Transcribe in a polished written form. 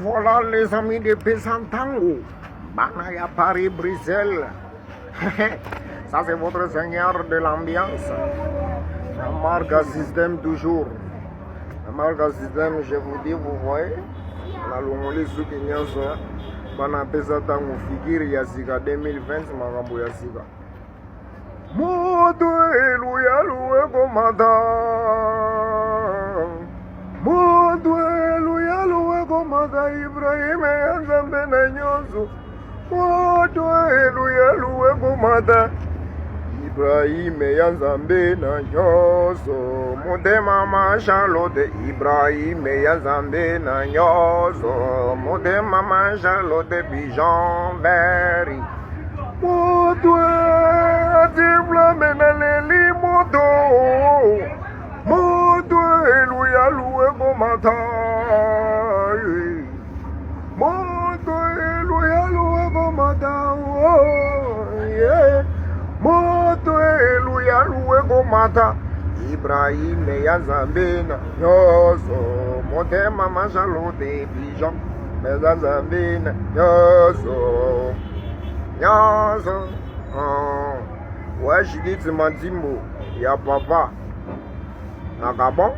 Voilà les amis de Pesantango, Banaya Paris, Bruxelles. Ça c'est votre seigneur de l'ambiance. La marque système toujours. La marque système, je vous dis, vous voyez, la longoli suki nyanso, Bana Pesantango figure Yasika 2020 magambo Yasika. Moto eluya luwe komata. Moto eluya luwe komata Ibrahim yazambe na nyoso. Moto eluya luwe komata Ibrahim yazambe na nyoso. Mudema ma Charlotte Ibrahim yazambe na nyoso. Mudema ma Charlotte Bijan Berry. Moto atibla menaleli moto. Moto eluya luwe komata. Moto eluya luwe komata. Yeah. Moto eluya luwe komata. Ibrahim yazambe na nyoso. Motema Charlotte Bijan yazambe na nyoso. Nyanza, ouais, je dis Mandimbo, y'a papa, à Gabon.